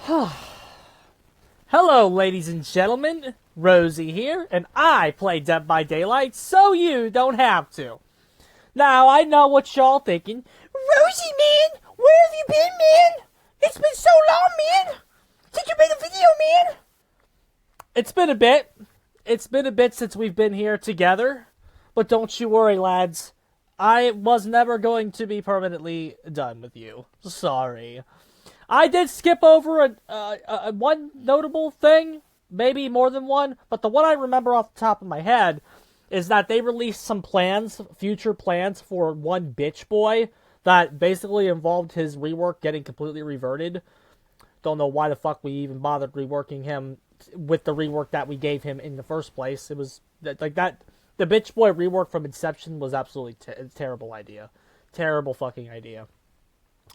Hello, ladies and gentlemen. Rosie here, and I play Dead by Daylight so you don't have to. Now, I know what y'all thinking. Rosie, man, where have you been, man? It's been so long, man. Since you made a video, man. It's been a bit. It's been a bit since we've been here together. But don't you worry, lads. I was never going to be permanently done with you. Sorry. I did skip over one notable thing, maybe more than one, but the one I remember off the top of my head is that they released some plans, future plans for one bitch boy that basically involved his rework getting completely reverted. Don't know why the fuck we even bothered reworking him with the rework that we gave him in the first place. It was like that. The bitch boy rework from Inception was absolutely a terrible idea. Terrible fucking idea.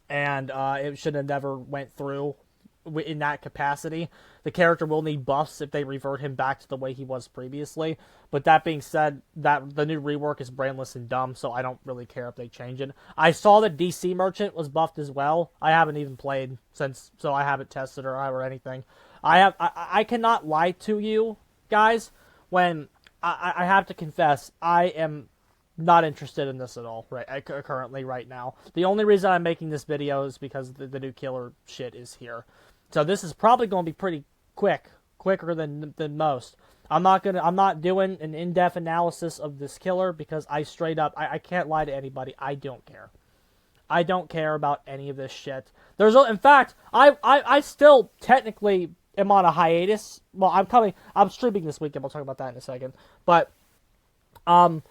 And it should have never went through in that capacity. The character will need buffs if they revert him back to the way he was previously. But that being said, that the new rework is brainless and dumb, so I don't really care if they change it. I saw that DC Merchant was buffed as well. I haven't even played since, so I haven't tested or anything. I cannot lie to you guys when I have to confess I am not interested in this at all currently right now. The only reason I'm making this video is because the new killer shit is here. So this is probably going to be pretty quicker than most. I'm not doing an in-depth analysis of this killer because I straight up I can't lie to anybody. I don't care. I don't care about any of this shit. In fact, I still technically am on a hiatus. Well, I'm streaming this weekend. We'll talk about that in a second. But I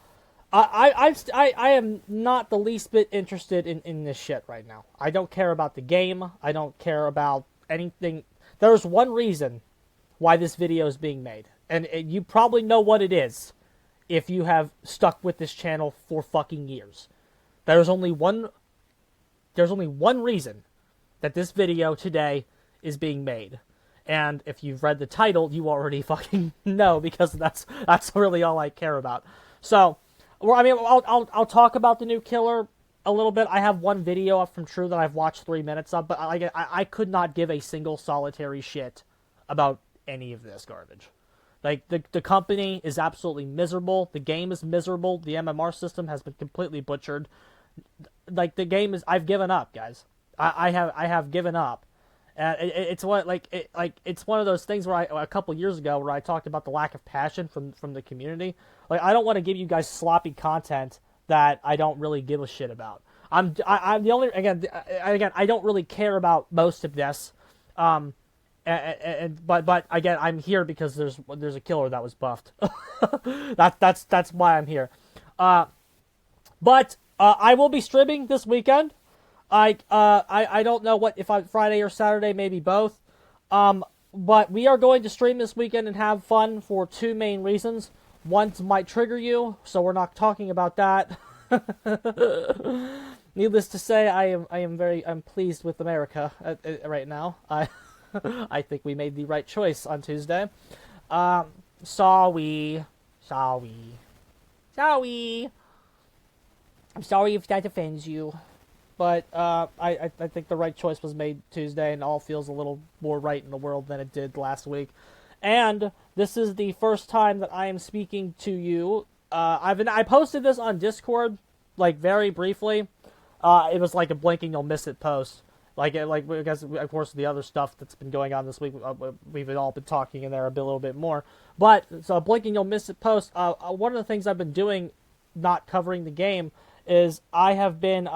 am not the least bit interested in this shit right now. I don't care about the game. I don't care about anything. There's one reason why this video is being made. And you probably know what it is if you have stuck with this channel for fucking years. There's only one reason that this video today is being made. And if you've read the title, you already fucking know, because that's really all I care about. So, well, I mean, I'll talk about the new killer a little bit. I have one video up from True that I've watched 3 minutes of, but I could not give a single solitary shit about any of this garbage. Like, the company is absolutely miserable. The game is miserable. The MMR system has been completely butchered. Like, the game is... I've given up, guys. I have given up. It's one of those things where a couple years ago where I talked about the lack of passion from the community. Like, I don't want to give you guys sloppy content that I don't really give a shit about. I'm the only again I don't really care about most of this. But again, I'm here because there's a killer that was buffed. That's why I'm here. But I will be streaming this weekend. I don't know if I'm Friday or Saturday, maybe both. But we are going to stream this weekend and have fun for 2 main reasons. One might trigger you, so we're not talking about that. Needless to say, I'm pleased with America right now. I think we made the right choice on Tuesday. Sorry. I'm sorry if that offends you. But I think the right choice was made Tuesday, and all feels a little more right in the world than it did last week. And this is the first time that I am speaking to you. I posted this on Discord, like, very briefly. It was like a blink and you'll miss it post. Because of course the other stuff that's been going on this week, we've all been talking in there a little bit more. But so a blink and you'll miss it post. One of the things I've been doing, not covering the game, is I have been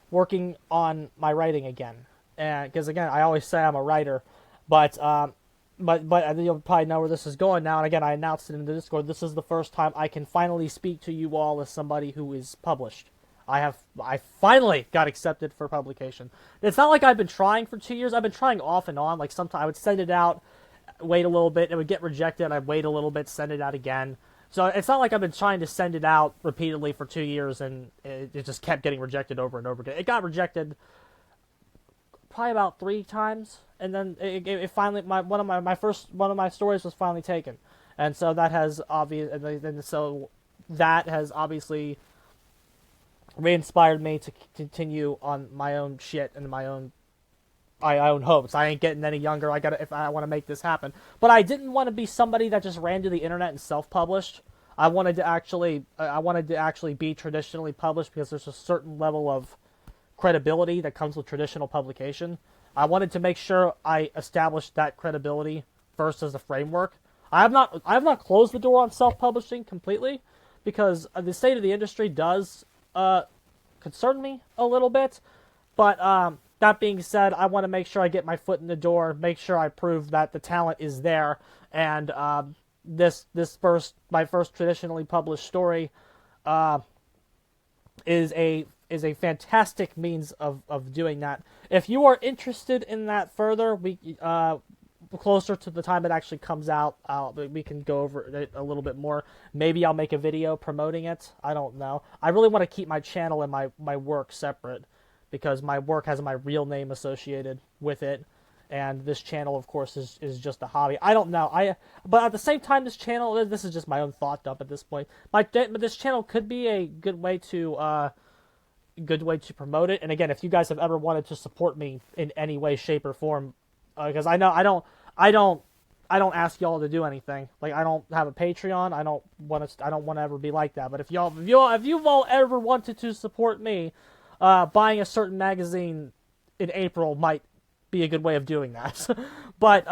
working on my writing again, and because again I always say I'm a writer, but you'll probably know where this is going now. And again, I announced it in the Discord. This is the first time I can finally speak to you all as somebody who is published. I finally got accepted for publication. It's not like I've been trying for 2 years. I've been trying off and on. Like, sometimes I would send it out, wait a little bit, it would get rejected. I'd wait a little bit, send it out again. So it's not like I've been trying to send it out repeatedly for 2 years and it just kept getting rejected over and over again. It got rejected probably about 3 times, and then it finally one of my stories was finally taken, and so that has obviously re-inspired me to continue on my own shit and my own I own hopes. I ain't getting any younger. If I want to make this happen. But I didn't want to be somebody that just ran to the internet and self-published. I wanted to actually be traditionally published because there's a certain level of credibility that comes with traditional publication. I wanted to make sure I established that credibility first as a framework. I have not closed the door on self-publishing completely because the state of the industry does concern me a little bit. But that being said, I want to make sure I get my foot in the door, make sure I prove that the talent is there, and my first traditionally published story is a fantastic means of doing that. If you are interested in that further, closer to the time it actually comes out, we can go over it a little bit more. Maybe I'll make a video promoting it. I don't know. I really want to keep my channel and my work separate because my work has my real name associated with it, and this channel, of course, is just a hobby. I don't know. But at the same time, this is just my own thought dump at this point. This channel could be a good way to promote it. And again, if you guys have ever wanted to support me in any way, shape, or form, because I know I don't ask y'all to do anything. Like, I don't have a Patreon. I don't want to ever be like that. But if you've all ever wanted to support me, buying a certain magazine in April might be a good way of doing that. But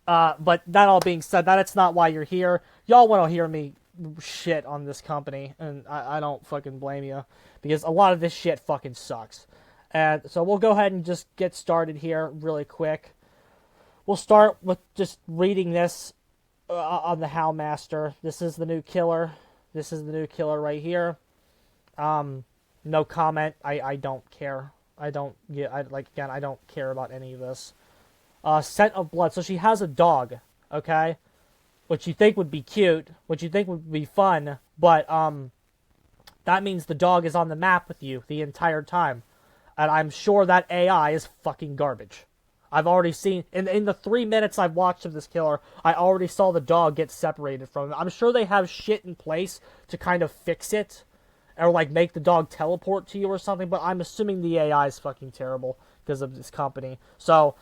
that all being said, that's not why you're here. Y'all want to hear me shit on this company, and I don't fucking blame you, because a lot of this shit fucking sucks. And so we'll go ahead and just get started here really quick. We'll start with just reading this on the Houndmaster. This is the new killer. This is the new killer right here. No comment. I don't care. I don't care about any of this. Scent of blood. So she has a dog, okay? Which you think would be cute, which you think would be fun, but that means the dog is on the map with you the entire time. And I'm sure that AI is fucking garbage. I've already seen, in the 3 minutes I've watched of this killer, I already saw the dog get separated from him. I'm sure they have shit in place to kind of fix it, or like make the dog teleport to you or something, but I'm assuming the AI is fucking terrible because of this company. So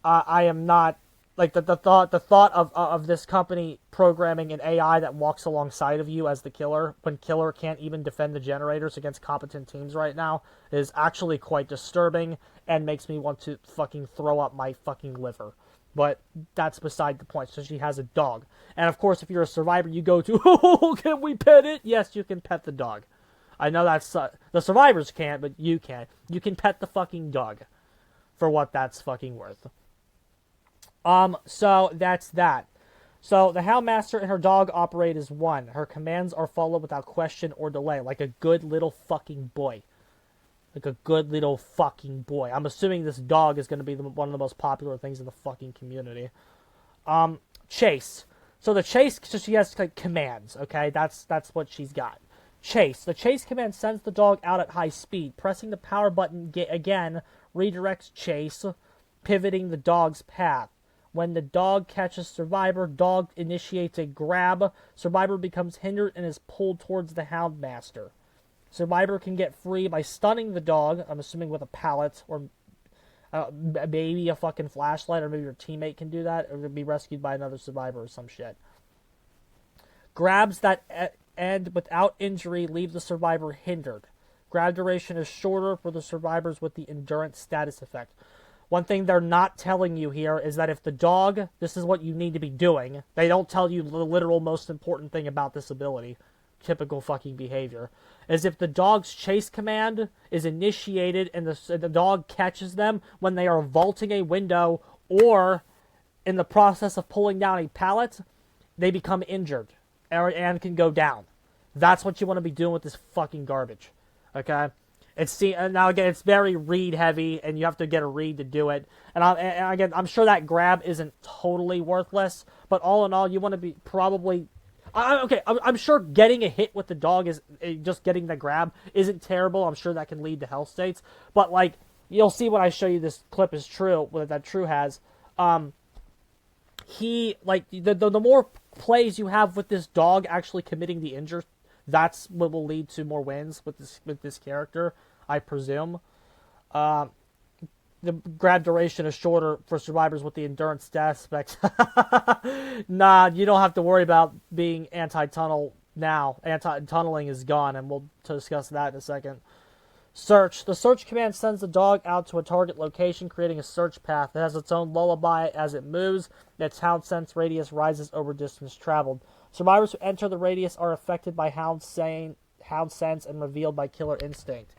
I am not, like, the thought of this company programming an AI that walks alongside of you as the killer, when killer can't even defend the generators against competent teams right now, is actually quite disturbing and makes me want to fucking throw up my fucking liver. But that's beside the point. So she has a dog. And of course, if you're a survivor, you go to, oh, can we pet it? Yes, you can pet the dog. I know that's, the survivors can't, but you can. You can pet the fucking dog for what that's fucking worth. So that's that. So the Houndmaster and her dog operate as one. Her commands are followed without question or delay, like a good little fucking boy. Like a good little fucking boy. I'm assuming this dog is going to be one of the most popular things in the fucking community. Chase. So she has like commands, okay? That's what she's got. Chase. The chase command sends the dog out at high speed. Pressing the power button again redirects chase, pivoting the dog's path. When the dog catches Survivor, dog initiates a grab. Survivor becomes hindered and is pulled towards the Houndmaster. Survivor can get free by stunning the dog, I'm assuming with a pallet, or maybe a fucking flashlight, or maybe your teammate can do that, or be rescued by another survivor or some shit. Grabs that end without injury leave the survivor hindered. Grab duration is shorter for the survivors with the endurance status effect. One thing they're not telling you here is that if the dog, this is what you need to be doing. They don't tell you the literal most important thing about this ability. Typical fucking behavior. Is if the dog's chase command is initiated and the dog catches them when they are vaulting a window or in the process of pulling down a pallet, they become injured and can go down. That's what you want to be doing with this fucking garbage. Okay? Now again, it's very read heavy, and you have to get a read to do it. And again, I'm sure that grab isn't totally worthless, but all in all, you want to be probably. I'm sure getting a hit with the dog is just getting the grab isn't terrible. I'm sure that can lead to health states, but like you'll see when I show you this clip is true, that True has. He like the more plays you have with this dog actually committing the injury, that's what will lead to more wins with this character, I presume. the grab duration is shorter for survivors with the endurance aspect. Nah, you don't have to worry about being anti-tunnel now. Anti-tunneling is gone, and we'll discuss that in a second. Search. The search command sends the dog out to a target location, creating a search path. It has its own lullaby as it moves. Its hound sense radius rises over distance traveled. Survivors who enter the radius are affected by hound sense and revealed by killer instinct.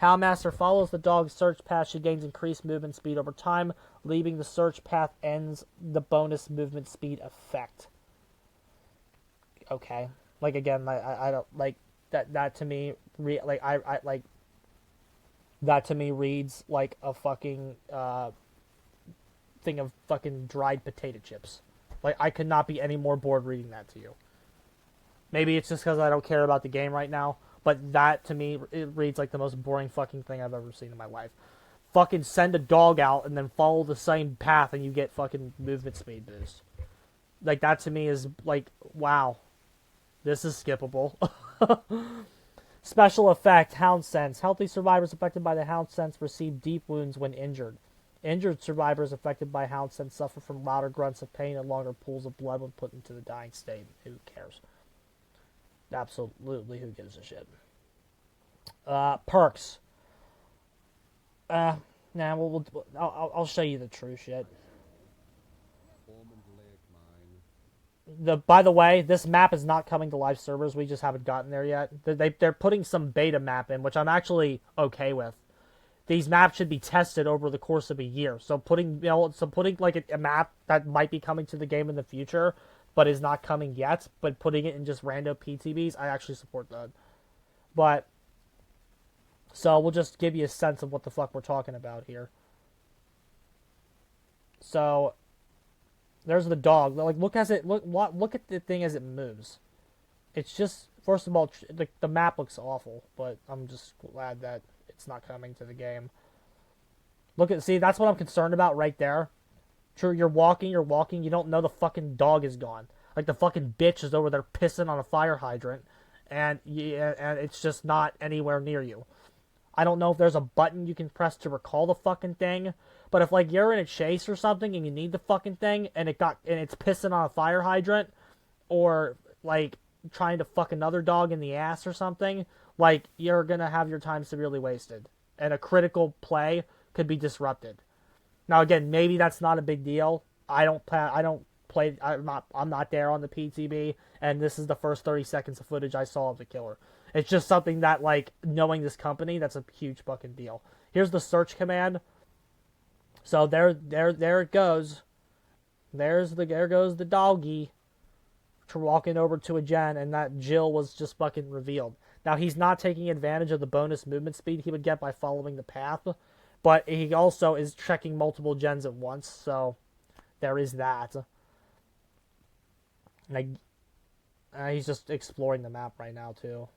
Houndmaster follows the dog's search path. She gains increased movement speed over time. Leaving the search path ends the bonus movement speed effect. Okay. Like, again, I don't like that to me. That to me reads like a fucking thing of fucking dried potato chips. Like, I could not be any more bored reading that to you. Maybe it's just because I don't care about the game right now, but that to me, it reads like the most boring fucking thing I've ever seen in my life. Fucking send a dog out and then follow the same path and you get fucking movement speed boost. Like, that to me is like, wow. This is skippable. Special effect, Hound Sense. Healthy survivors affected by the Hound Sense receive deep wounds when injured. Injured survivors affected by Hound Sense suffer from louder grunts of pain and longer pools of blood when put into the dying state. Who cares? Absolutely, who gives a shit? Perks. I'll show you the true shit. By the way, this map is not coming to live servers. We just haven't gotten there yet. They're putting some beta map in, which I'm actually okay with. These maps should be tested over the course of a year. So putting like a map that might be coming to the game in the future, but is not coming yet, but putting it in just random PTBs, I actually support that. But so we'll just give you a sense of what the fuck we're talking about here. So there's the dog. Like, look at the thing as it moves. It's just, first of all, the map looks awful, but I'm just glad that it's not coming to the game. See, that's what I'm concerned about right there. True, you're walking, you don't know the fucking dog is gone. Like, the fucking bitch is over there pissing on a fire hydrant, and it's just not anywhere near you. I don't know if there's a button you can press to recall the fucking thing, but if, like, you're in a chase or something and you need the fucking thing and it's pissing on a fire hydrant, or, like, trying to fuck another dog in the ass or something, like, you're gonna have your time severely wasted, and a critical play could be disrupted. Now, again, maybe that's not a big deal. I'm not there on the PTB, and this is the first 30 seconds of footage I saw of the killer. It's just something that, like, knowing this company, that's a huge fucking deal. Here's the search command. So there it goes. There goes the doggy walking over to a gen, and that Jill was just fucking revealed. Now, he's not taking advantage of the bonus movement speed he would get by following the path, but he also is checking multiple gens at once, so there is that. And he's just exploring the map right now, too.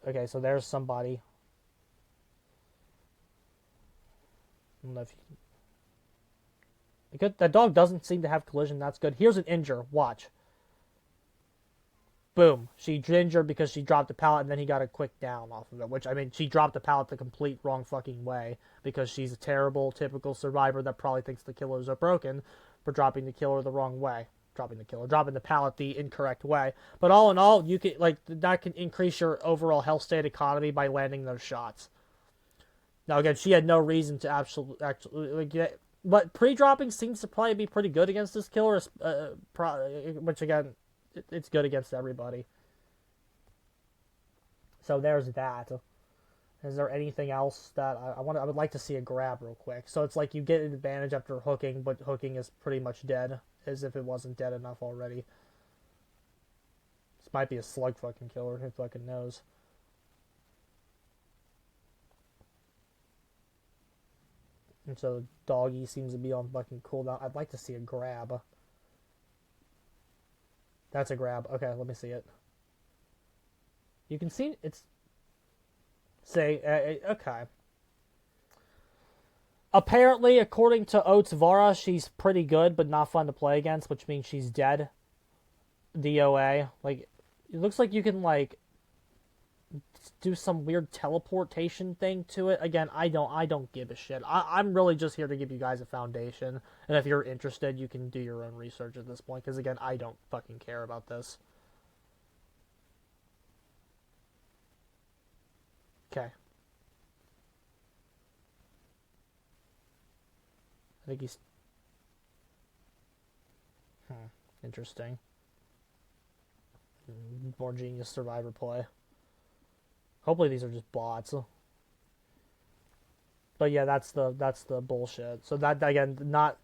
Okay, so there's somebody. I don't know if that dog doesn't seem to have collision. That's good. Here's an injure. Watch. Boom. She injured because she dropped the pallet, and then he got a quick down off of it. Which, I mean, she dropped the pallet the complete wrong fucking way because she's a terrible, typical survivor that probably thinks the killers are broken for dropping the killer the wrong way. Dropping the pallet the incorrect way. But all in all, you can, like, that can increase your overall health state economy by landing those shots. Now, again, she had no reason to actually get, but pre-dropping seems to probably be pretty good against this killer, which, again, it's good against everybody. So there's that. Is there anything else that I would like to see a grab real quick? So it's like you get an advantage after hooking, but hooking is pretty much dead, as if it wasn't dead enough already. This might be a slug fucking killer, who fucking knows. And so doggy seems to be on fucking cooldown. I'd like to see a grab. That's a grab. Okay, let me see it. You can see it's... okay. Apparently, according to Oates Vara, she's pretty good, but not fun to play against, which means she's dead. DOA. Like, it looks like you can, like, do some weird teleportation thing to it. Again, I don't give a shit. I'm really just here to give you guys a foundation, and if you're interested, you can do your own research at this point. Because again, I don't fucking care about this. Okay. I think he's... Interesting. More genius survivor play. Hopefully these are just bots. But yeah, that's the bullshit. So that, again, not...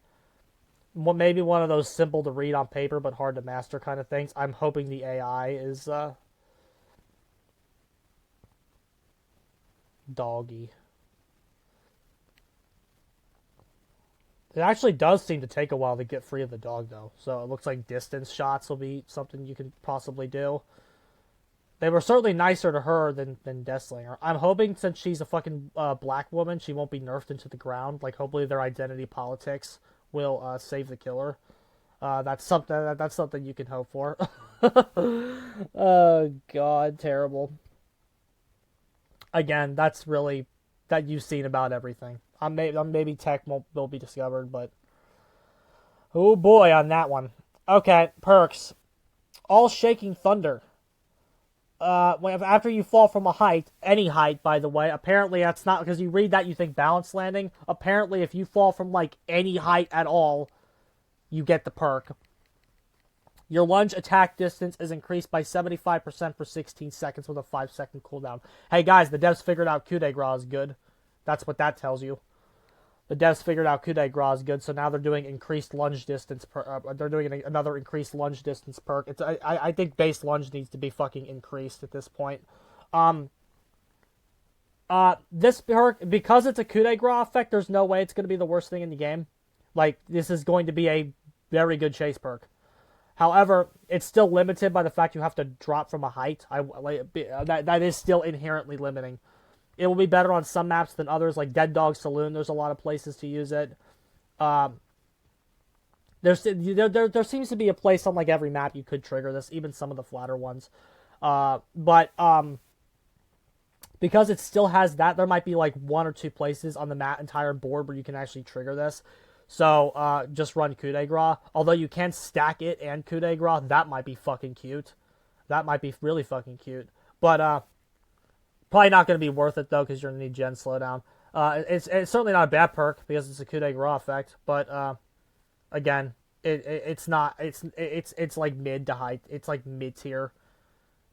Maybe one of those simple to read on paper but hard to master kind of things. I'm hoping the AI is... doggy. It actually does seem to take a while to get free of the dog, though. So it looks like distance shots will be something you can possibly do. They were certainly nicer to her than Deathslinger. I'm hoping since she's a fucking black woman, she won't be nerfed into the ground. Like, hopefully their identity politics will save the killer. That's something you can hope for. Oh, God, terrible. Again, that's really... that you've seen about everything. Maybe tech will be discovered, but... oh boy, on that one. Okay, perks. All Shaking Thunder. After you fall from a height, any height, by the way, apparently that's not... because you read that, you think balance landing. Apparently, if you fall from, like, any height at all, you get the perk. Your lunge attack distance is increased by 75% for 16 seconds with a 5-second cooldown. Hey guys, the devs figured out coup de grace is good. That's what that tells you. The devs figured out coup de grace is good, so now they're doing increased lunge distance. They're doing another increased lunge distance perk. I think base lunge needs to be fucking increased at this point. This perk, because it's a coup de grace effect, there's no way it's going to be the worst thing in the game. Like, this is going to be a very good chase perk. However, it's still limited by the fact you have to drop from a height. That is still inherently limiting. It will be better on some maps than others, like Dead Dog Saloon. There's a lot of places to use it. There seems to be a place on like every map you could trigger this, even some of the flatter ones. But because it still has that, there might be like 1 or 2 places on the entire board where you can actually trigger this. So, just run coup de grace. Although you can stack it and coup de grace, that might be fucking cute. That might be really fucking cute. But, probably not going to be worth it, though, because you're going to need gen slowdown. It's certainly not a bad perk, because it's a coup de grace effect. But, again, it's not, it's like mid to high, it's like mid-tier.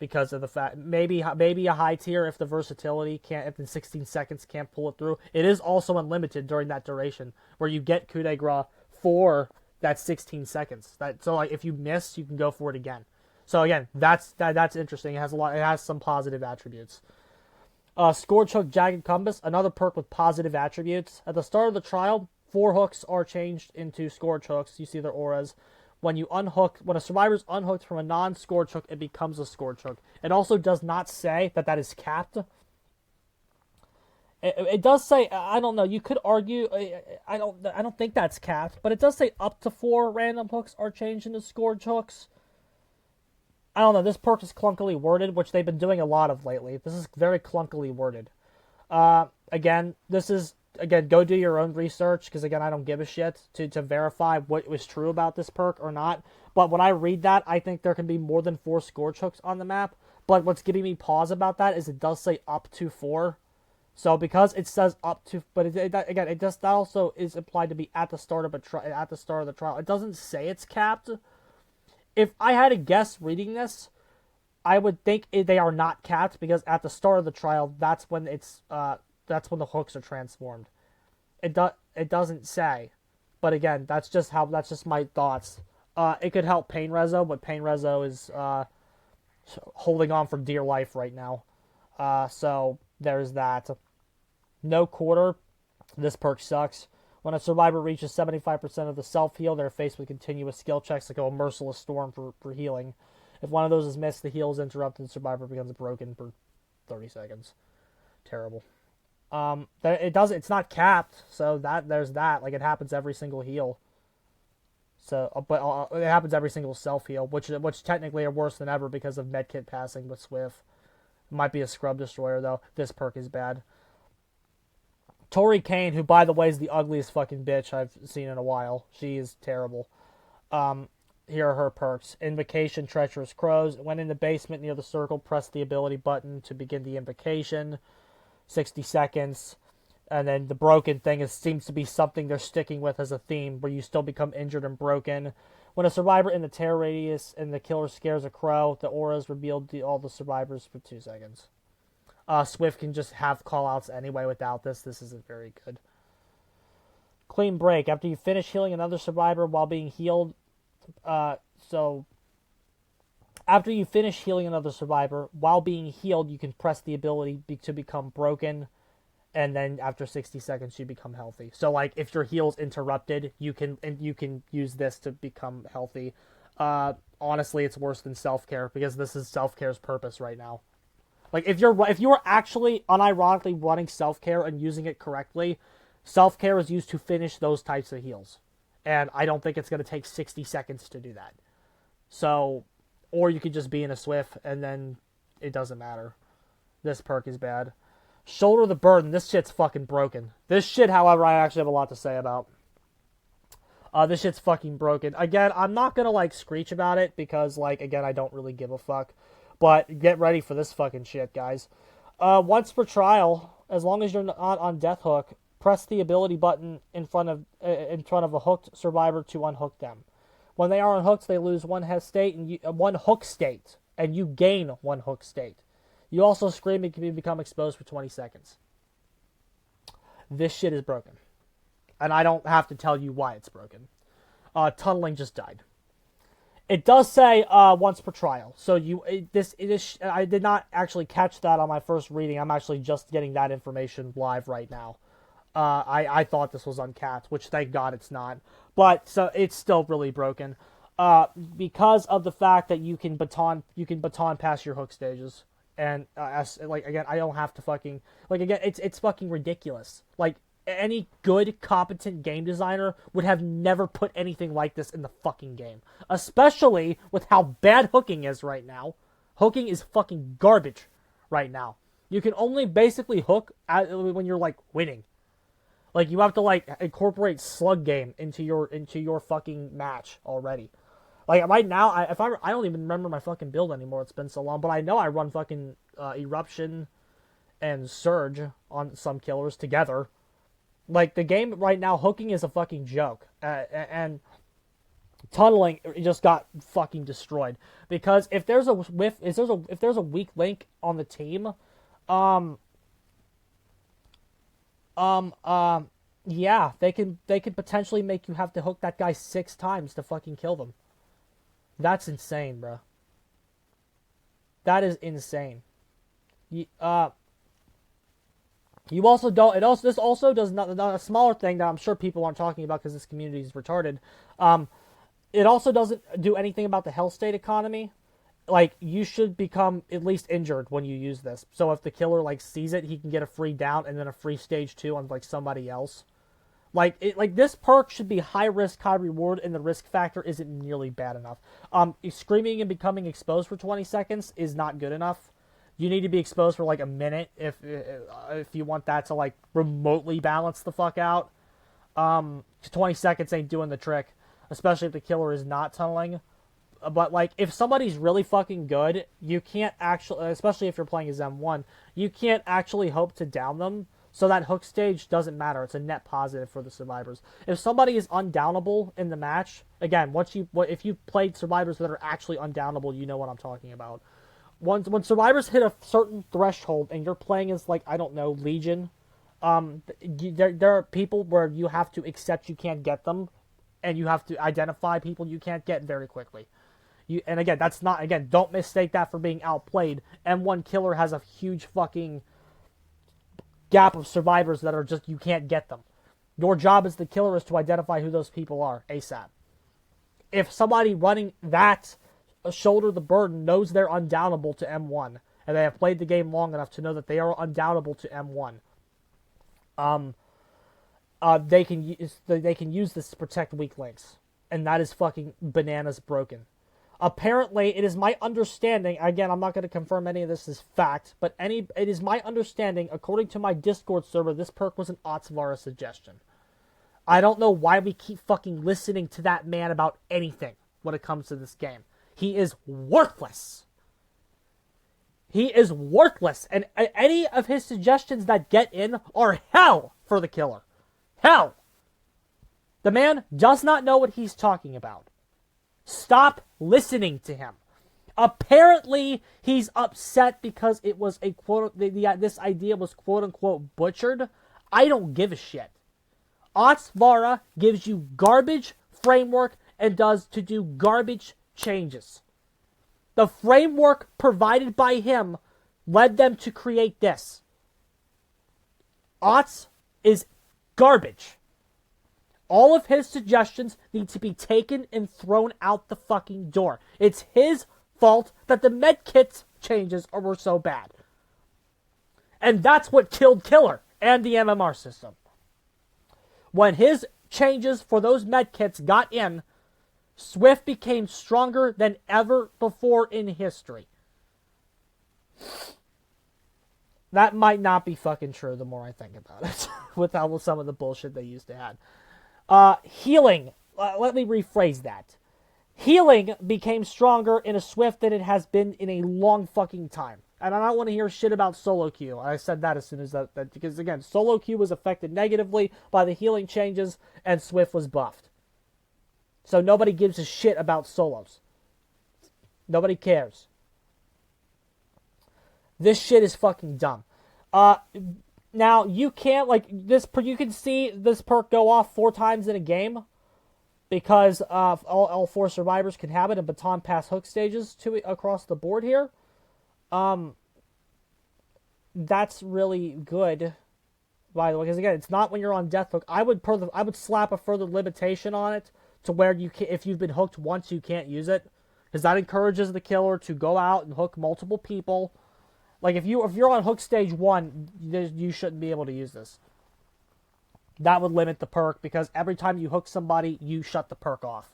Because of the fact, maybe a high tier if the versatility can't, if in 16 seconds can't pull it through. It is also unlimited during that duration, where you get coup de grace for that 16 seconds. So like if you miss, you can go for it again. So again, that's interesting. It has some positive attributes. Scourge Hook Jagged Compass, another perk with positive attributes. At the start of the trial, 4 hooks are changed into Scourge Hooks. You see their auras. When a survivor's unhooked from a non-Scourge Hook, it becomes a Scourge Hook. It also does not say that is capped. It does say, I don't know, you could argue, I don't think that's capped, but it does say up to 4 random hooks are changed into Scourge Hooks. I don't know, this perk is clunkily worded, which they've been doing a lot of lately. This is very clunkily worded. Again, go do your own research, because again, I don't give a shit to verify what was true about this perk or not. But when I read that, I think there can be more than 4 Scourge Hooks on the map. But what's giving me pause about that is it does say up to 4. So because it says up to, but that also is implied to be at the start of the trial. It doesn't say it's capped. If I had to guess reading this, I would think they are not capped, because at the start of the trial, that's when that's when the hooks are transformed. It doesn't say, but again, that's just my thoughts. It could help Pain Rezo, but Pain Rezo is holding on for dear life right now. So there's that. No quarter. This perk sucks. When a survivor reaches 75% of the self-heal, they're faced with continuous skill checks that go a merciless storm for healing. If one of those is missed, the heal is interrupted and the survivor becomes broken for 30 seconds. Terrible. It's not capped, so there's that. Like, it happens every single heal. So, but it happens every single self-heal, which technically are worse than ever because of medkit passing with Swift. Might be a scrub destroyer, though. This perk is bad. Tori Kane, who, by the way, is the ugliest fucking bitch I've seen in a while. She is terrible. Here are her perks. Invocation, Treacherous Crows. When in the basement near the circle, press the ability button to begin the invocation. 60 seconds. And then the broken thing seems to be something they're sticking with as a theme, where you still become injured and broken. When a survivor in the terror radius and the killer scares a crow, the aura is revealed to all the survivors for 2 seconds. Swift can just have callouts anyway without this. This isn't very good. Clean break. After you finish healing another survivor while being healed, after you finish healing another survivor while being healed, you can press the ability to become broken, and then after 60 seconds you become healthy. So like if your heal's interrupted, you can use this to become healthy. Honestly, it's worse than self-care, because this is self-care's purpose right now. Like if you are actually unironically running self-care and using it correctly, self-care is used to finish those types of heals. And I don't think it's going to take 60 seconds to do that. So, or you could just be in a Swift, and then it doesn't matter. This perk is bad. Shoulder the burden. This shit's fucking broken. This shit, however, I actually have a lot to say about. This shit's fucking broken. Again, I'm not going to, like, screech about it, because, like, again, I don't really give a fuck. But get ready for this fucking shit, guys. Once per trial, as long as you're not on death hook, press the ability button in front of a hooked survivor to unhook them. When they are unhooked, they lose one hook state, and you gain one hook state. You also scream and can become exposed for 20 seconds. This shit is broken, and I don't have to tell you why it's broken. Tunneling just died. It does say once per trial, so I did not actually catch that on my first reading. I'm actually just getting that information live right now. I thought this was uncapped, which thank God it's not. But so it's still really broken, because of the fact that you can baton past your hook stages, and again, I don't have to fucking again. It's fucking ridiculous. Like any good, competent game designer would have never put anything like this in the fucking game, especially with how bad hooking is right now. Hooking is fucking garbage right now. You can only basically hook when you're like winning. Like, you have to, like, incorporate slug game into your fucking match already. Like, right now, I don't even remember my fucking build anymore. It's been so long. But I know I run fucking Eruption and Surge on some killers together. Like, the game right now, hooking is a fucking joke. And tunneling just got fucking destroyed. Because if there's a weak link on the team, yeah, they can potentially make you have to hook that guy 6 times to fucking kill them. That's insane, bro. That is insane. You also don't. This also does not a smaller thing that I'm sure people aren't talking about because this community is retarded. It also doesn't do anything about the health state economy. Like, you should become at least injured when you use this. So if the killer, like, sees it, he can get a free down and then a free stage 2 on, like, somebody else. Like, this perk should be high risk, high reward, and the risk factor isn't nearly bad enough. Screaming and becoming exposed for 20 seconds is not good enough. You need to be exposed for, like, a minute if you want that to, like, remotely balance the fuck out. 20 seconds ain't doing the trick, especially if the killer is not tunneling. But, like, if somebody's really fucking good, you can't actually, especially if you're playing as M1, you can't actually hope to down them, so that hook stage doesn't matter. It's a net positive for the survivors. If somebody is undownable in the match, again, if you played survivors that are actually undownable, you know what I'm talking about. When survivors hit a certain threshold and you're playing as, like, I don't know, Legion, there are people where you have to accept you can't get them, and you have to identify people you can't get very quickly. And again, don't mistake that for being outplayed. M1 Killer has a huge fucking gap of survivors that are just, you can't get them. Your job as the killer is to identify who those people are ASAP. If somebody running that shoulder the burden knows they're undownable to M1, and they have played the game long enough to know that they are undownable to M1, they can use this to protect weak links. And that is fucking bananas broken. Apparently, it is my understanding, again, I'm not going to confirm any of this is fact, but it is my understanding, according to my Discord server, this perk was an Otsvara suggestion. I don't know why we keep fucking listening to that man about anything when it comes to this game. He is worthless. He is worthless, and any of his suggestions that get in are hell for the killer. Hell. The man does not know what he's talking about. Stop listening to him. Apparently, he's upset because it was a quote. This idea was quote unquote butchered. I don't give a shit. Otsvara gives you garbage framework and does to do garbage changes. The framework provided by him led them to create this. Ots is garbage. All of his suggestions need to be taken and thrown out the fucking door. It's his fault that the medkit changes were so bad. And that's what killed Killer and the MMR system. When his changes for those medkits got in, Swift became stronger than ever before in history. That might not be fucking true the more I think about it. with some of the bullshit they used to have. Healing. Let me rephrase that. Healing became stronger in a Swift than it has been in a long fucking time. And I don't want to hear shit about solo queue. I said that as soon as that because again, solo queue was affected negatively by the healing changes and Swift was buffed. So nobody gives a shit about solos. Nobody cares. This shit is fucking dumb. Now you can't this. You can see this perk go off 4 times in a game because all 4 survivors can have it in baton pass hook stages across the board here. That's really good, by the way, because again, it's not when you're on death hook. I would slap a further limitation on it to where you can, if you've been hooked once, you can't use it, because that encourages the killer to go out and hook multiple people. Like if you're on hook stage 1, you shouldn't be able to use this. That would limit the perk because every time you hook somebody, you shut the perk off.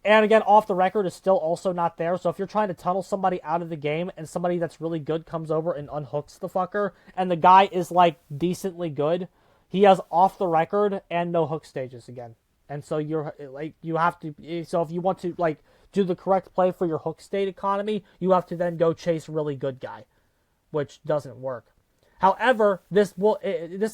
And again, off the record is still also not there. So if you're trying to tunnel somebody out of the game and somebody that's really good comes over and unhooks the fucker, and the guy is like decently good, he has off the record and no hook stages again. And so you have to. So if you want to do the correct play for your hook state economy, you have to then go chase really good guy, which doesn't work. However, this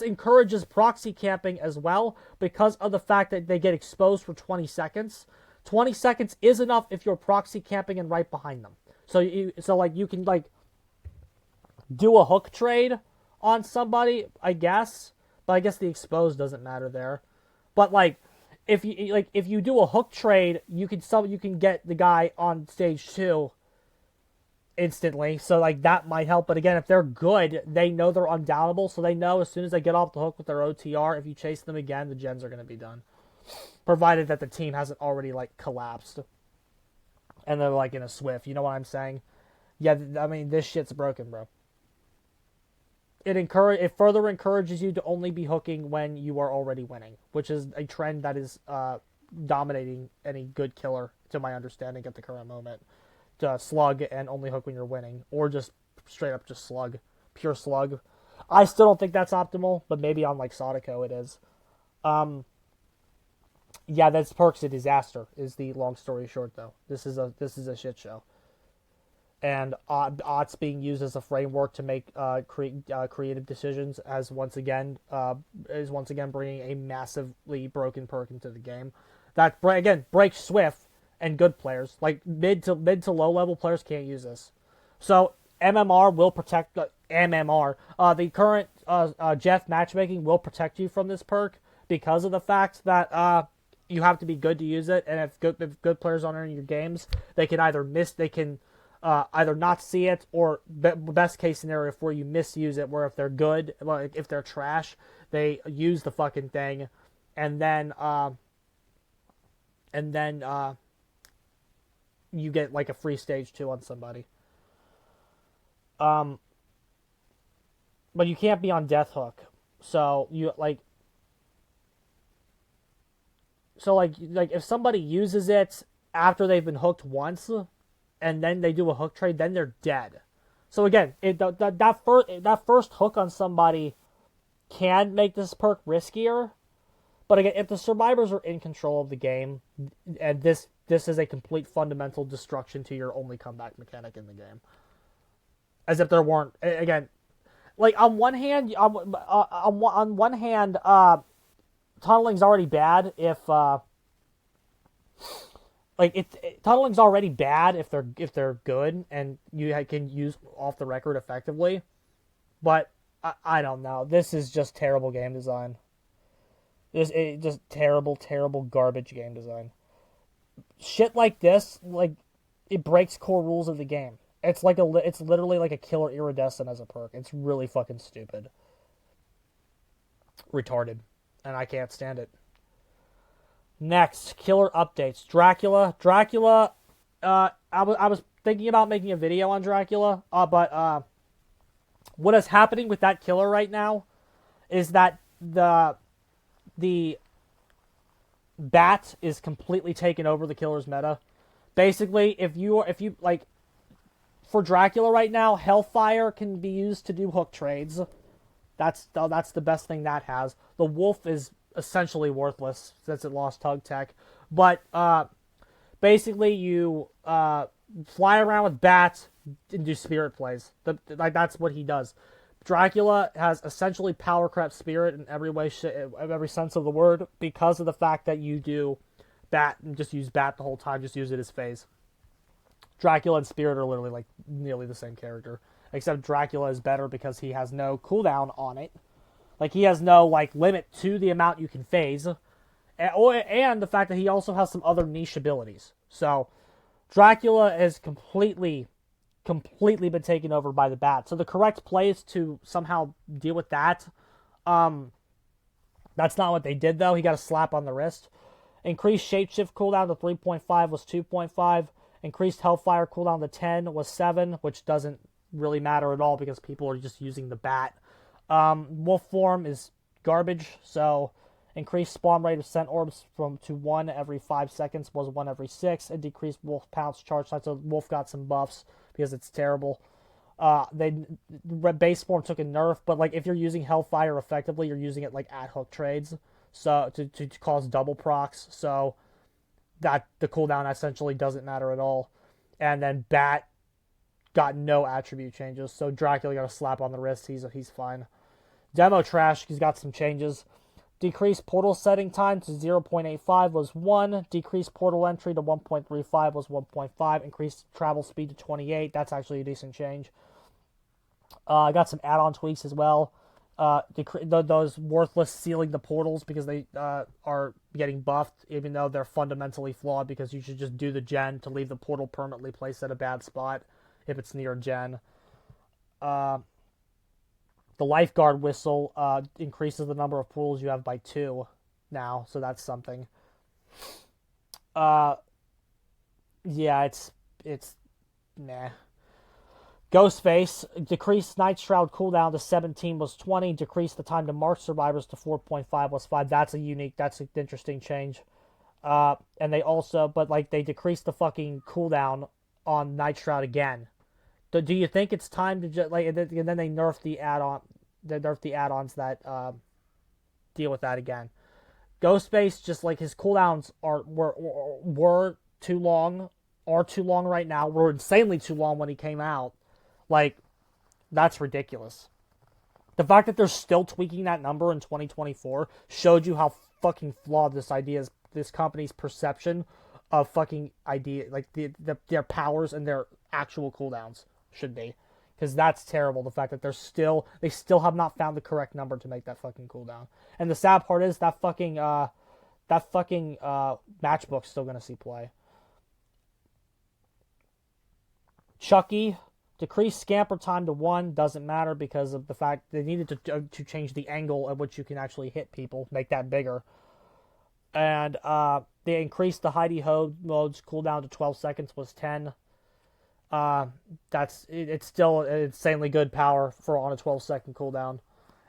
encourages proxy camping as well because of the fact that they get exposed for 20 seconds. 20 seconds is enough if you're proxy camping and right behind them. So you can do a hook trade on somebody, I guess, but I guess the exposed doesn't matter there. But if you do a hook trade, you can get the guy on stage 2 instantly. So that might help. But again, if they're good, they know they're undoubtable, so they know as soon as they get off the hook with their OTR, if you chase them again, the gens are going to be done. Provided that the team hasn't already collapsed and they're in a Swift. You know what I'm saying? Yeah, I mean, this shit's broken, bro. It further encourages you to only be hooking when you are already winning, which is a trend that is dominating any good killer, to my understanding, at the current moment. To slug and only hook when you're winning, or just straight up just slug, pure slug. I still don't think that's optimal, but maybe on Sadako it is. Yeah, that's Perk's a disaster, is the long story short, though. This is a shit show. And OTS being used as a framework to make creative decisions is once again bringing a massively broken perk into the game. That, again, breaks Swift and good players. Mid to low level players can't use this. So MMR will protect MMR. The current Jeff matchmaking will protect you from this perk because of the fact that you have to be good to use it, and if good players aren't in your games, they can either either not see it, or best case scenario where you misuse it, where if they're good, if they're trash, they use the fucking thing, and then you get a free stage 2 on somebody. But you can't be on death hook, so you So if somebody uses it after they've been hooked once, and then they do a hook trade, then they're dead. So again, that first hook on somebody can make this perk riskier. But again, if the survivors are in control of the game, and this is a complete fundamental destruction to your only comeback mechanic in the game. As if there weren't, again, like on one hand, tunneling's already bad if tunneling's already bad if they're good and you can use off the record effectively. But I don't know. This is just terrible game design. This is just terrible garbage game design. Shit like this, like, it breaks core rules of the game. It's literally like a killer iridescent as a perk. It's really fucking stupid, retarded, and I can't stand it. Next, killer updates. Dracula. I was thinking about making a video on Dracula, but what is happening with that killer right now is that the bat is completely taken over the killer's meta. Basically, if you like, for Dracula right now, Hellfire can be used to do hook trades. That's the best thing that has. The wolf is essentially worthless since it lost Tug Tech. But basically, you fly around with bats and do spirit plays. That's what he does. Dracula has essentially power crap spirit in every sense of the word, because of the fact that you do bat and just use bat the whole time. Just use it as phase. Dracula and Spirit are literally like nearly the same character, except Dracula is better because he has no cooldown on it. Like, he has no like limit to the amount you can phase, and the fact that he also has some other niche abilities. So Dracula is completely been taken over by the bat. So the correct play is to somehow deal with that. That's not what they did though. He got a slap on the wrist. Increased shapeshift cooldown to 3.5 was 2.5. Increased Hellfire cooldown to 10 was 7, which doesn't really matter at all because people are just using the bat. Wolf form is garbage, so increased spawn rate of scent orbs to 1 every 5 seconds was 1 every 6, and decreased wolf pounce charge time, so wolf got some buffs because it's terrible. Base form took a nerf, but like if you're using Hellfire effectively, you're using it like at hook trades, so to cause double procs, so that the cooldown essentially doesn't matter at all. And then Bat got no attribute changes, so Dracula got a slap on the wrist. He's fine. Demo trash. He's got some changes. Decreased portal setting time to 0.85 was 1. Decreased portal entry to 1.35 was 1.5. Increased travel speed to 28. That's actually a decent change. I got some add-on tweaks as well. Those worthless sealing the portals because they are getting buffed, even though they're fundamentally flawed, because you should just do the gen to leave the portal permanently placed at a bad spot if it's near gen. The lifeguard whistle increases the number of portals you have by 2 now, so that's something. Yeah, it's meh. Ghostface, decreased Night Shroud cooldown to 17 was 20, decreased the time to mark survivors to 4.5 was 5. That's an interesting change. And they also, but like they decreased the fucking cooldown on Night Shroud again. Do you think it's time to just, like, and then they nerfed the add-ons that deal with that again. Ghostface, just like his cooldowns were too long, are too long right now, were insanely too long when he came out. Like, that's ridiculous. The fact that they're still tweaking that number in 2024 showed you how fucking flawed this company's perception of fucking like their powers and their actual cooldowns should be. Because that's terrible, the fact that they still have not found the correct number to make that fucking cooldown. And the sad part is that fucking matchbook's still gonna see play. Chucky, decreased scamper time to 1, doesn't matter because of the fact they needed to change the angle at which you can actually hit people, make that bigger. And they increased the hidey ho mode's cooldown to 12 seconds was 10. It's still insanely good power for on a 12-second cooldown.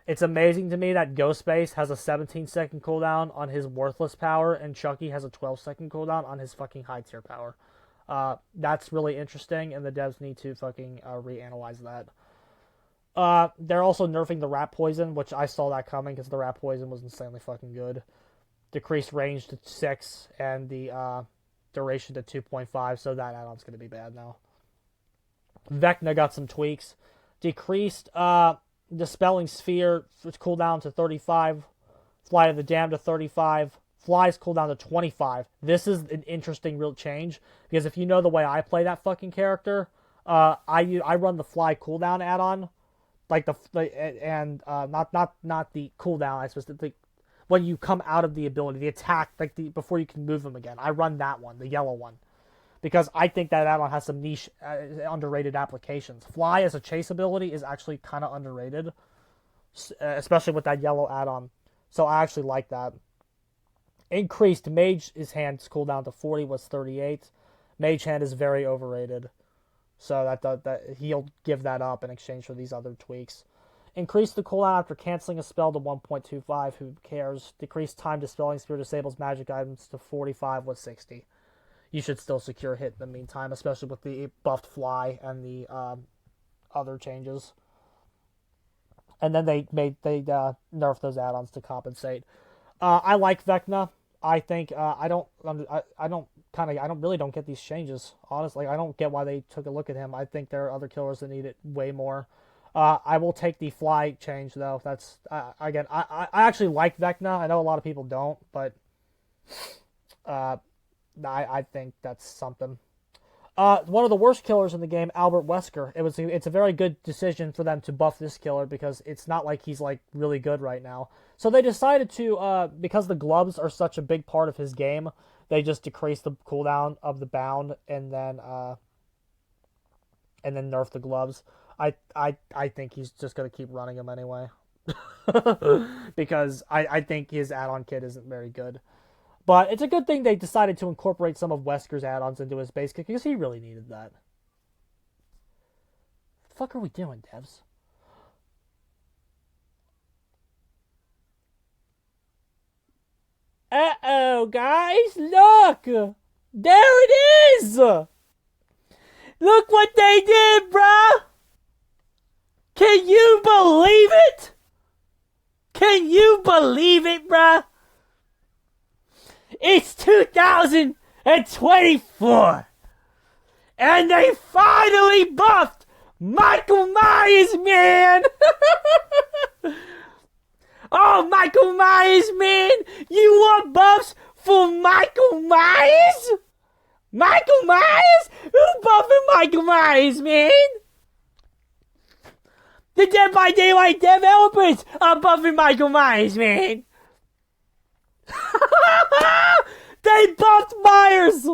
It's amazing to me that Ghostface has a 17-second cooldown on his worthless power, and Chucky has a 12-second cooldown on his fucking high tier power. That's really interesting, and the devs need to fucking reanalyze that. They're also nerfing the rat poison, which I saw that coming because the rat poison was insanely fucking good. Decreased range to 6 and the duration to 2.5, so that add-on's going to be bad now. Vecna got some tweaks. Decreased Dispelling Sphere cooldown to 35. Flight of the Damned to 35. Flies cooldown to 25. This is an interesting real change, because if you know the way I play that fucking character, I run the Fly cooldown add-on, like not the cooldown. I suppose when you come out of the ability, the attack, like before you can move them again. I run that one, the yellow one, because I think that add-on has some niche, underrated applications. Fly as a chase ability is actually kind of underrated, especially with that yellow add-on. So I actually like that. Increased Mage's Hand's cooldown to 40 was 38. Mage Hand is very overrated, so that he'll give that up in exchange for these other tweaks. Increase the cooldown after canceling a spell to 1.25. Who cares? Decrease time Dispelling Sphere disables magic items to 45 was 60. You should still secure hit in the meantime, especially with the buffed Fly and the other changes. And then they nerfed those add-ons to compensate. I like Vecna. I think I don't really get these changes. Honestly, I don't get why they took a look at him. I think there are other killers that need it way more. I will take the Fly change though. That's again, I actually like Vecna. I know a lot of people don't, but I think that's something. One of the worst killers in the game, Albert Wesker. It's a very good decision for them to buff this killer, because it's not like he's like really good right now. So they decided to, because the gloves are such a big part of his game, they just decrease the cooldown of the bound and then nerf the gloves. I think he's just gonna keep running them anyway, because I think his add-on kit isn't very good. But it's a good thing they decided to incorporate some of Wesker's add-ons into his base kit, because he really needed that. What the fuck are we doing, devs? Uh-oh, guys, look! There it is! Look what they did, bruh! Can you believe it? Can you believe it, bruh? It's 2024, and they finally buffed Michael Myers, man! Oh, Michael Myers, man! You want buffs for Michael Myers? Michael Myers? Who's buffing Michael Myers, man? The Dead by Daylight developers are buffing Michael Myers, man! They buffed Myers!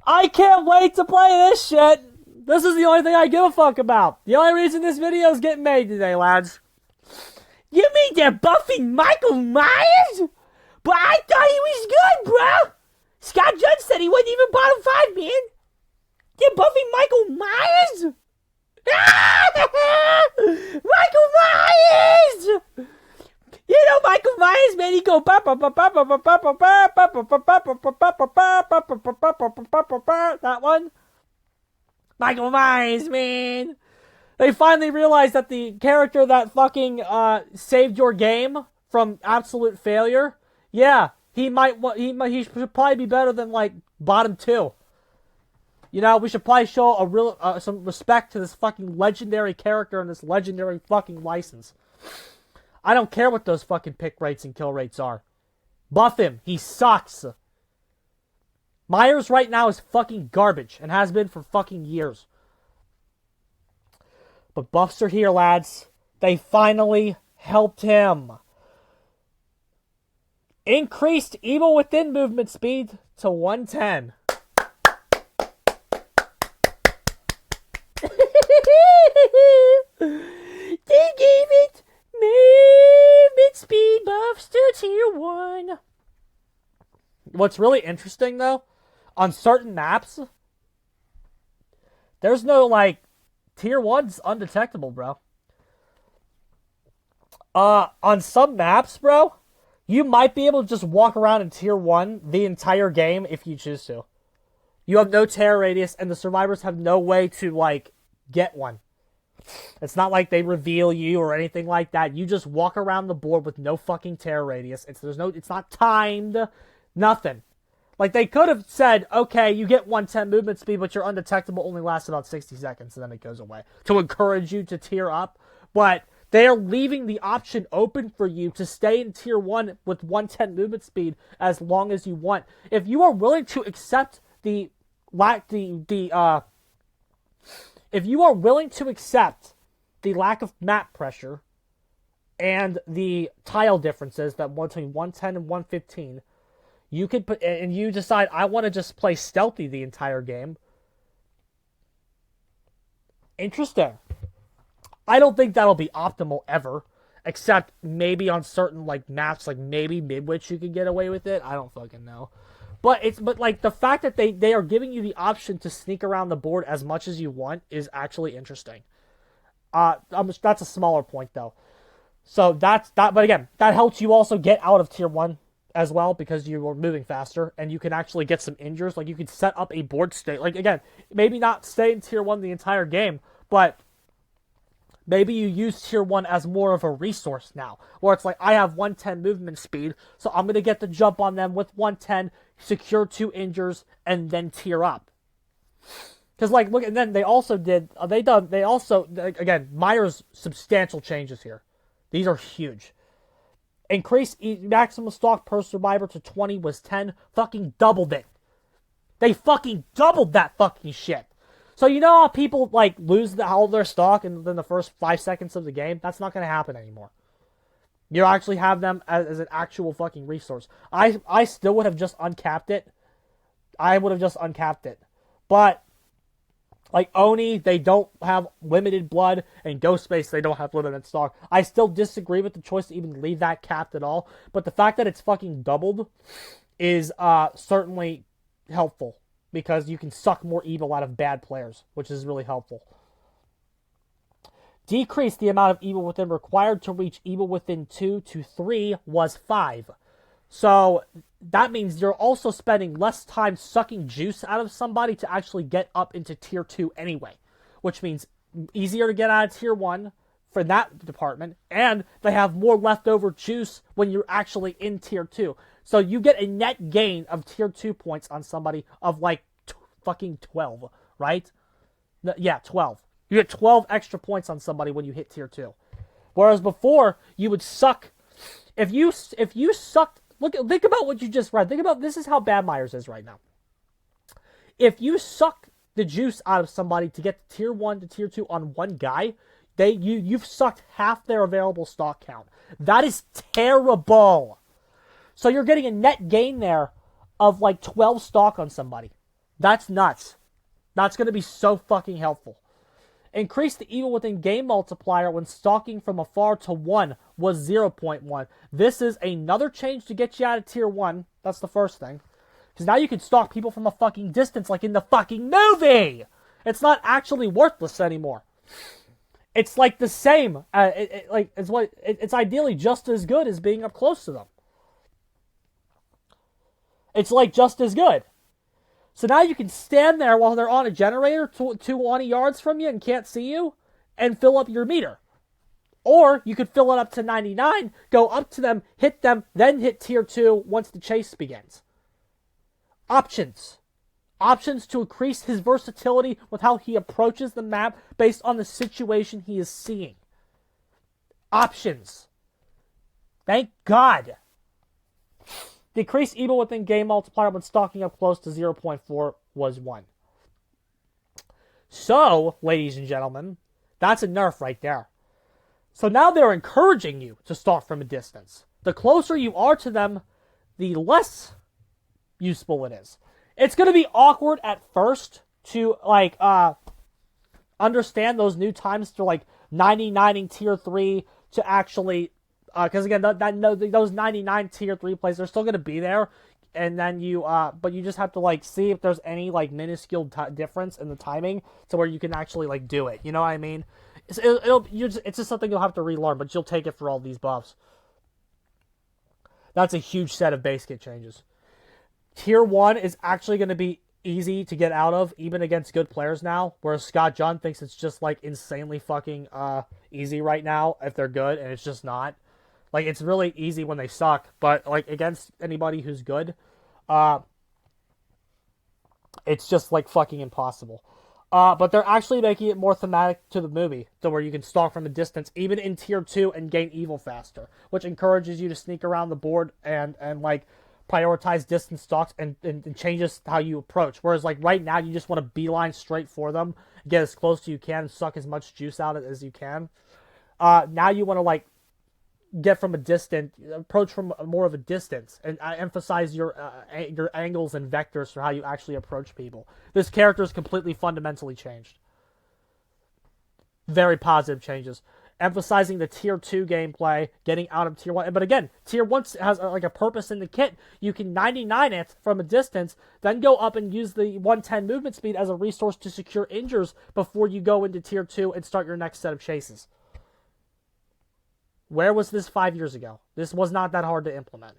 I can't wait to play this shit! This is the only thing I give a fuck about. The only reason this video is getting made today, lads. You mean they're buffing Michael Myers? But I thought he was good, bro! Scott Judge said he wasn't even bottom 5, man! They're buffing Michael Myers? Michael Myers! You know Michael Myers, man, he go that one. Michael Myers, man. They finally realized that the character that fucking saved your game from absolute failure, yeah, he should probably be better than like bottom 2. You know, we should probably show a real some respect to this fucking legendary character and this legendary fucking license. I don't care what those fucking pick rates and kill rates are. Buff him. He sucks. Myers right now is fucking garbage and has been for fucking years. But buffs are here, lads. They finally helped him. Increased Evil Within movement speed to 110. They gave it movement speed buffs to tier 1. What's really interesting, though, on certain maps, there's no, like, tier 1's undetectable, bro. On some maps, bro, you might be able to just walk around in Tier 1 the entire game if you choose to. You have no terror radius, and the survivors have no way to, like, get one. It's not like they reveal you or anything like that. You just walk around the board with no fucking terror radius. It's not timed. Nothing. Like, they could have said, okay, you get 110 movement speed, but your undetectable only lasts about 60 seconds, and then it goes away. To encourage you to tier up. But they are leaving the option open for you to stay in Tier 1 with 110 movement speed as long as you want. If you are willing to accept if you are willing to accept the lack of map pressure and the tile differences that between 110 and 115, you could put, and you decide, I want to just play stealthy the entire game. Interesting. I don't think that'll be optimal ever, except maybe on certain like maps, like maybe Midwich you could get away with it. I don't fucking know. But like the fact that they are giving you the option to sneak around the board as much as you want is actually interesting. That's a smaller point though. So that's that. But again, that helps you also get out of Tier 1 as well because you are moving faster and you can actually get some injures. Like you could set up a board state. Like again, maybe not stay in Tier 1 the entire game, but maybe you use Tier 1 as more of a resource now, where it's like, I have 110 movement speed, so I'm going to get the jump on them with 110, secure 2 injures, and then tier up. Because, like, look, and then they also again, Myers' substantial changes here. These are huge. Increase maximum stock per survivor to 20 was 10, fucking doubled it. They fucking doubled that fucking shit. So you know how people, like, lose all their stock in the first 5 seconds of the game? That's not going to happen anymore. You actually have them as an actual fucking resource. I still would have just uncapped it. I would have just uncapped it. But, like, Oni, they don't have limited blood, and Ghostface, they don't have limited stock. I still disagree with the choice to even leave that capped at all. But the fact that it's fucking doubled is certainly helpful. Because you can suck more evil out of bad players, which is really helpful. Decrease the amount of evil within required to reach evil within 2 to 3 was 5. So that means you're also spending less time sucking juice out of somebody to actually get up into Tier 2 anyway. Which means easier to get out of Tier 1 for that department. And they have more leftover juice when you're actually in Tier 2. So you get a net gain of Tier 2 points on somebody of like fucking 12, right? Yeah, 12. You get 12 extra points on somebody when you hit Tier 2. Whereas before, you would suck. If you sucked, think about what you just read. Think about, this is how bad Myers is right now. If you suck the juice out of somebody to get Tier 1 to Tier 2 on one guy, you've sucked half their available stock count. That is terrible. So you're getting a net gain there of like 12 stock on somebody. That's nuts. That's going to be so fucking helpful. Increase the evil within game multiplier when stalking from afar to 1 was 0.1. This is another change to get you out of Tier 1. That's the first thing. Because now you can stalk people from a fucking distance like in the fucking movie. It's not actually worthless anymore. It's like the same. It's ideally just as good as being up close to them. It's like just as good. So now you can stand there while they're on a generator 220 yards from you and can't see you and fill up your meter. Or you could fill it up to 99, go up to them, hit them, then hit Tier 2 once the chase begins. Options. Options to increase his versatility with how he approaches the map based on the situation he is seeing. Options. Thank God. Decrease evil within game multiplier when stalking up close to 0.4 was 1. So, ladies and gentlemen, that's a nerf right there. So now they're encouraging you to stalk from a distance. The closer you are to them, the less useful it is. It's going to be awkward at first to, like, understand those new times to, like, 99ing Tier 3 to actually... Because again, those 99 Tier 3 plays, they're still going to be there. And then but you just have to, like, see if there's any, like, minuscule difference in the timing to where you can actually, like, do it. You know what I mean? It's just something you'll have to relearn, but you'll take it for all these buffs. That's a huge set of base kit changes. Tier 1 is actually going to be easy to get out of, even against good players now, whereas Scott John thinks it's just, like, insanely fucking easy right now if they're good, and it's just not. Like, it's really easy when they suck, but, like, against anybody who's good, it's just, like, fucking impossible. But they're actually making it more thematic to the movie, to where you can stalk from a distance, even in Tier 2, and gain evil faster, which encourages you to sneak around the board and like, prioritize distance stalks and changes how you approach. Whereas, like, right now, you just want to beeline straight for them, get as close as you can, and suck as much juice out as you can. Now you want to, like, get from a distance, approach from more of a distance, and emphasize your angles and vectors for how you actually approach people. This character is completely fundamentally changed. Very positive changes. Emphasizing the Tier 2 gameplay, getting out of Tier 1. But again, Tier 1 has like a purpose in the kit. You can 99 it from a distance, then go up and use the 110 movement speed as a resource to secure injures before you go into Tier 2 and start your next set of chases. Where was this 5 years ago? This was not that hard to implement.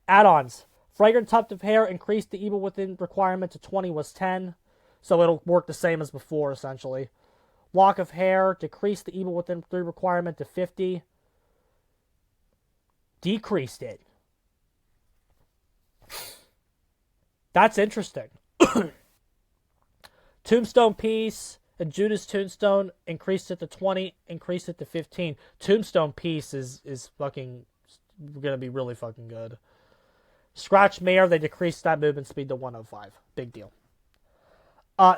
Add-ons. Fragrant Tuft of Hair increased the evil within requirement to 20 was 10. So it'll work the same as before, essentially. Lock of Hair decreased the evil within 3 requirement to 50. Decreased it. That's interesting. Tombstone Piece and Judas Tombstone increased it to 20, increased it to 15. Tombstone Piece is fucking going to be really fucking good. Scratch Mare, they decreased that movement speed to 105. Big deal.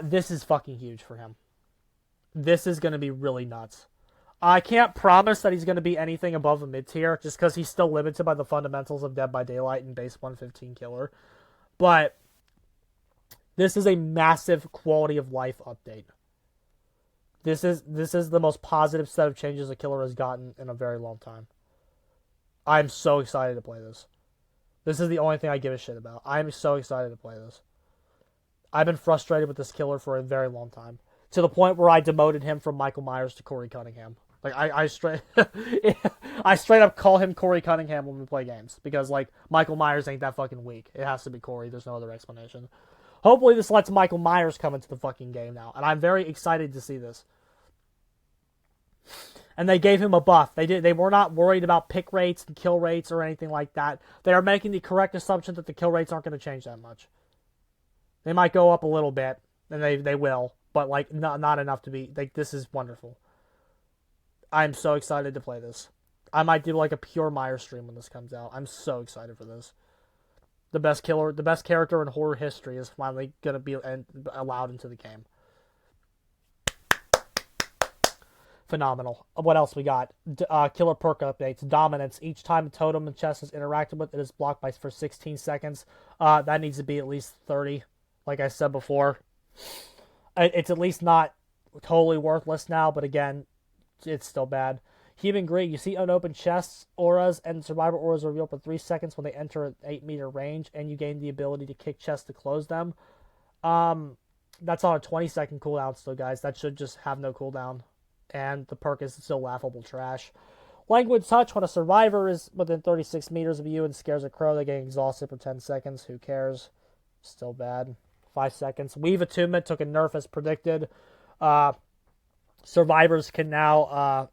This is fucking huge for him. This is going to be really nuts. I can't promise that he's going to be anything above a mid-tier, just because he's still limited by the fundamentals of Dead by Daylight and base 115 killer. But this is a massive quality of life update. This is the most positive set of changes a killer has gotten in a very long time. I'm so excited to play this. This is the only thing I give a shit about. I'm so excited to play this. I've been frustrated with this killer for a very long time, to the point where I demoted him from Michael Myers to Corey Cunningham. Like, I straight up call him Corey Cunningham when we play games, because, like, Michael Myers ain't that fucking weak. It has to be Corey. There's no other explanation. Hopefully this lets Michael Myers come into the fucking game now, and I'm very excited to see this. And they gave him a buff. They were not worried about pick rates and kill rates or anything like that. They are making the correct assumption that the kill rates aren't going to change that much. They might go up a little bit, and they will, but, like, not enough to be, like, this is wonderful. I'm so excited to play this. I might do, like, a pure Myers stream when this comes out. I'm so excited for this. The best character in horror history is finally going to be allowed into the game. Phenomenal. What else we got? Killer perk updates. Dominance. Each time a totem and chest is interacted with, it is blocked for 16 seconds. That needs to be at least 30, like I said before. It's at least not totally worthless now, but again, it's still bad. Human Greed. You see unopened chests, auras, and survivor auras are revealed for 3 seconds when they enter an 8-meter range, and you gain the ability to kick chests to close them. That's on a 20-second cooldown still, guys. That should just have no cooldown. And the perk is still laughable trash. Languid Touch. When a survivor is within 36 meters of you and scares a crow, they get exhausted for 10 seconds. Who cares? Still bad. 5 seconds. Weave Attunement took a nerf as predicted. Survivors can now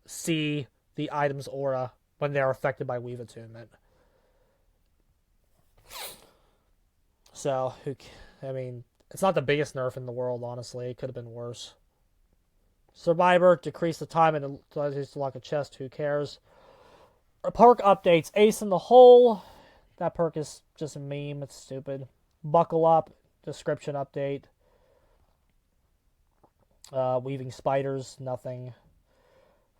see the item's aura when they're affected by Weave Attunement. So, I mean, it's not the biggest nerf in the world, honestly. It could have been worse. Survivor, decrease the time and allows you to lock a chest. Who cares? Perk updates. Ace in the Hole. That perk is just a meme. It's stupid. Buckle Up. Description update. Weaving Spiders. Nothing.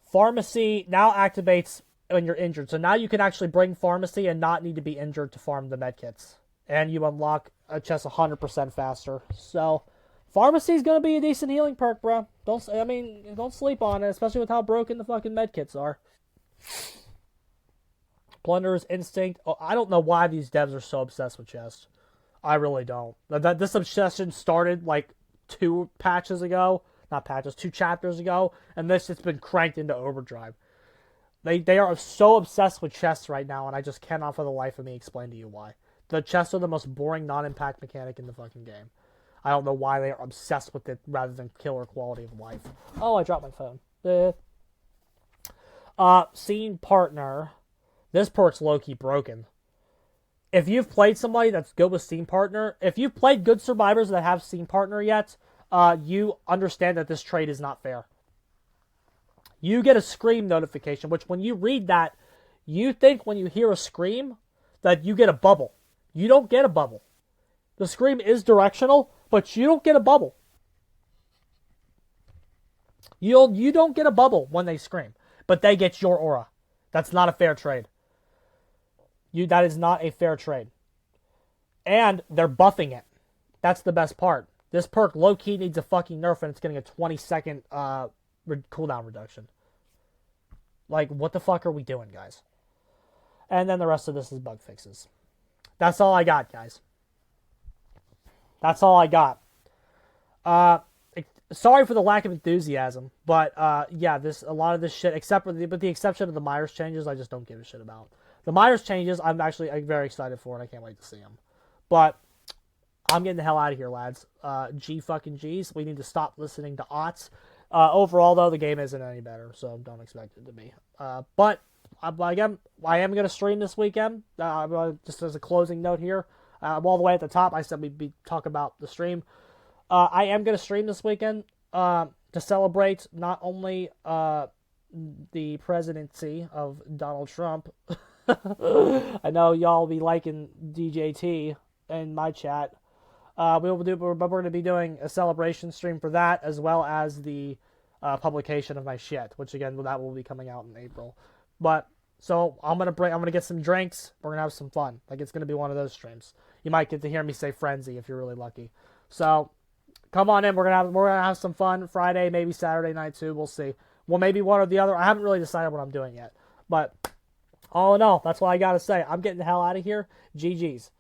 Pharmacy now activates when you're injured. So now you can actually bring Pharmacy and not need to be injured to farm the medkits. And you unlock a chest 100% faster. So Pharmacy is going to be a decent healing perk, bro. Don't sleep on it, especially with how broken the fucking medkits are. Plunderer's Instinct. Oh, I don't know why these devs are so obsessed with chests. I really don't. This obsession started like 2 patches ago. not patches, 2 chapters ago, and this it's been cranked into overdrive. They are so obsessed with chests right now, and I just cannot for the life of me explain to you why. The chests are the most boring non-impact mechanic in the fucking game. I don't know why they are obsessed with it rather than killer quality of life. Oh, I dropped my phone. Scene partner. This perk's low-key broken. If you've played somebody that's good with Scene Partner, if you've played good survivors that have Scene Partner yet, you understand that this trade is not fair. You get a scream notification, which when you read that, you think when you hear a scream that you get a bubble. You don't get a bubble. The scream is directional, but you don't get a bubble. You don't get a bubble when they scream, but they get your aura. That's not a fair trade. That is not a fair trade. And they're buffing it. That's the best part. This perk low-key needs a fucking nerf, and it's getting a 20-second cooldown reduction. Like, what the fuck are we doing, guys? And then the rest of this is bug fixes. That's all I got, guys. That's all I got. Sorry for the lack of enthusiasm, but yeah, a lot of this shit, with the exception of the Myers changes, I just don't give a shit about. The Myers changes, I'm very excited for, and I can't wait to see them. But I'm getting the hell out of here, lads. G fucking G's. We need to stop listening to aughts. Overall, though, the game isn't any better, so don't expect it to be. But again, I am going to stream this weekend. Just as a closing note here, all the way at the top, I said we'd talk about the stream. I am going to stream this weekend to celebrate not only the presidency of Donald Trump. I know y'all be liking DJT in my chat. We're going to be doing a celebration stream for that, as well as the publication of my shit, which again, that will be coming out in April. But so I'm gonna get some drinks. We're gonna have some fun. Like, it's gonna be one of those streams. You might get to hear me say frenzy if you're really lucky. So come on in. We're gonna have some fun Friday, maybe Saturday night too. We'll see. Well, maybe one or the other. I haven't really decided what I'm doing yet. But all in all, that's what I gotta say. I'm getting the hell out of here. GG's.